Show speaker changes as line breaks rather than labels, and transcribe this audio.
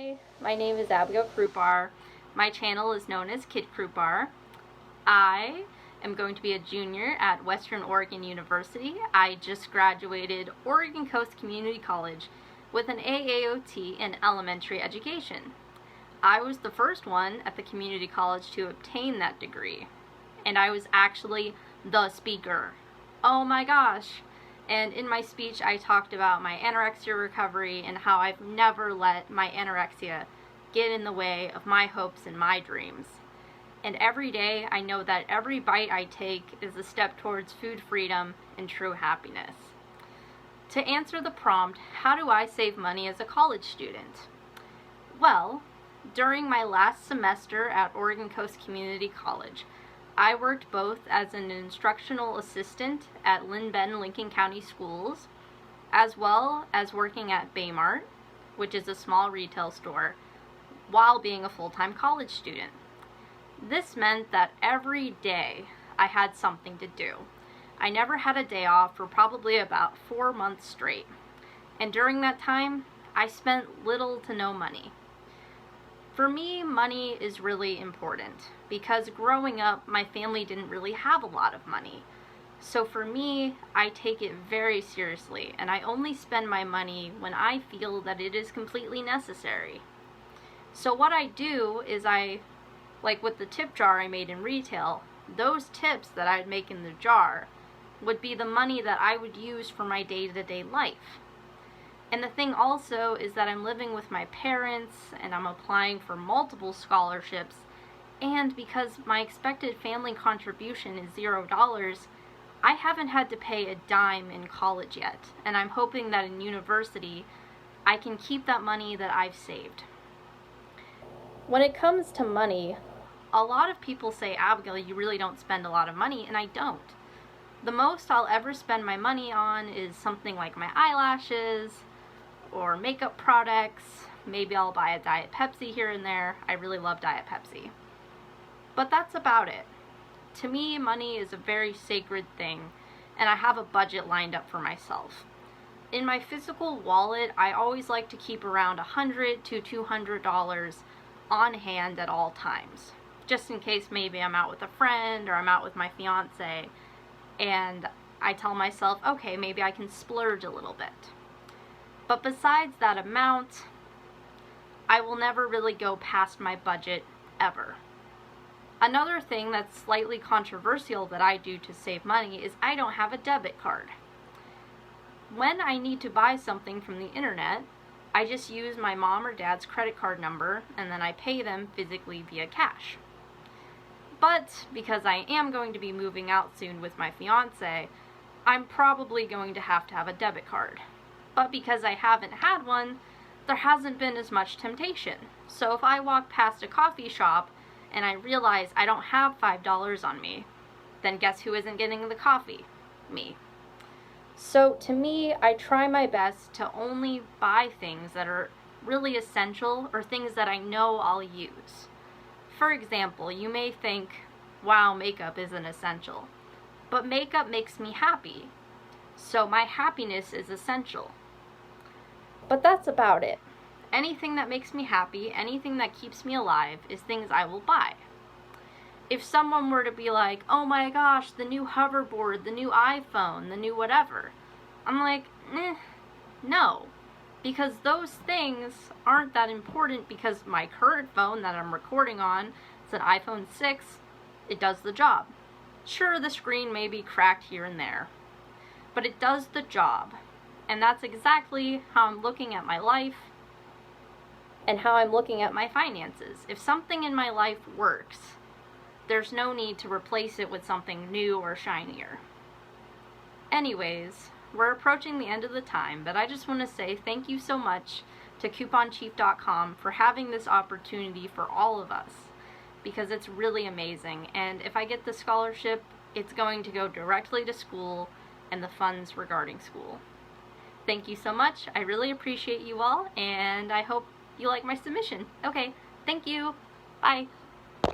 Hi, my name is Abigail Krupar. My channel is known as Kid Krupar. I am going to be a junior at Western Oregon University. I just graduated Oregon Coast Community College with an AAOT in elementary education. I was the first one at the community college to obtain that degree, and I was actually the speaker. Oh my gosh! And in my speech, I talked about my anorexia recovery and how I've never let my anorexia get in the way of my hopes and my dreams. And every day, I know that every bite I take is a step towards food freedom and true happiness. To answer the prompt, how do I save money as a college student? Well, during my last semester at Oregon Coast Community College, I worked both as an instructional assistant at Linn-Benn Lincoln County Schools, as well as working at Baymart, which is a small retail store, while being a full-time college student. This meant that every day I had something to do. I never had a day off for probably about 4 months straight, and during that time, I spent little to no money. For me, money is really important because growing up, my family didn't really have a lot of money. So for me, I take it very seriously, and I only spend my money when I feel that it is completely necessary. So what I do is like with the tip jar I made in retail, those tips that I'd make in the jar would be the money that I would use for my day-to-day life. And the thing also is that I'm living with my parents and I'm applying for multiple scholarships, and because my expected family contribution is $0, I haven't had to pay a dime in college yet, and I'm hoping that in university I can keep that money that I've saved. When it comes to money, a lot of people say, Abigail, you really don't spend a lot of money, and I don't. The most I'll ever spend my money on is something like my eyelashes, or makeup products. Maybe I'll buy a Diet Pepsi here and there. I really love Diet Pepsi. But that's about it. To me, money is a very sacred thing, and I have a budget lined up for myself. In my physical wallet, I always like to keep around $100 to $200 on hand at all times, just in case maybe I'm out with a friend or I'm out with my fiance, and I tell myself, okay, maybe I can splurge a little bit. But besides that amount, I will never really go past my budget, ever. Another thing that's slightly controversial that I do to save money is I don't have a debit card. When I need to buy something from the internet, I just use my mom or dad's credit card number and then I pay them physically via cash. But because I am going to be moving out soon with my fiance, I'm probably going to have a debit card. But because I haven't had one, there hasn't been as much temptation. So if I walk past a coffee shop and I realize I don't have $5 on me, then guess who isn't getting the coffee? Me. So to me, I try my best to only buy things that are really essential or things that I know I'll use. For example, you may think, wow, makeup isn't essential. But makeup makes me happy. So my happiness is essential. But that's about it. Anything that makes me happy, anything that keeps me alive, is things I will buy. If someone were to be like, oh my gosh, the new hoverboard, the new iPhone, the new whatever, I'm like, no. Because those things aren't that important, because my current phone that I'm recording on is an iPhone 6, it does the job. Sure, the screen may be cracked here and there, but it does the job. And that's exactly how I'm looking at my life and how I'm looking at my finances. If something in my life works, there's no need to replace it with something new or shinier. Anyways, we're approaching the end of the time, but I just want to say thank you so much to CouponChief.com for having this opportunity for all of us, because it's really amazing. And if I get the scholarship, it's going to go directly to school and the funds regarding school. Thank you so much. I really appreciate you all, and I hope you like my submission. Okay, thank you. Bye.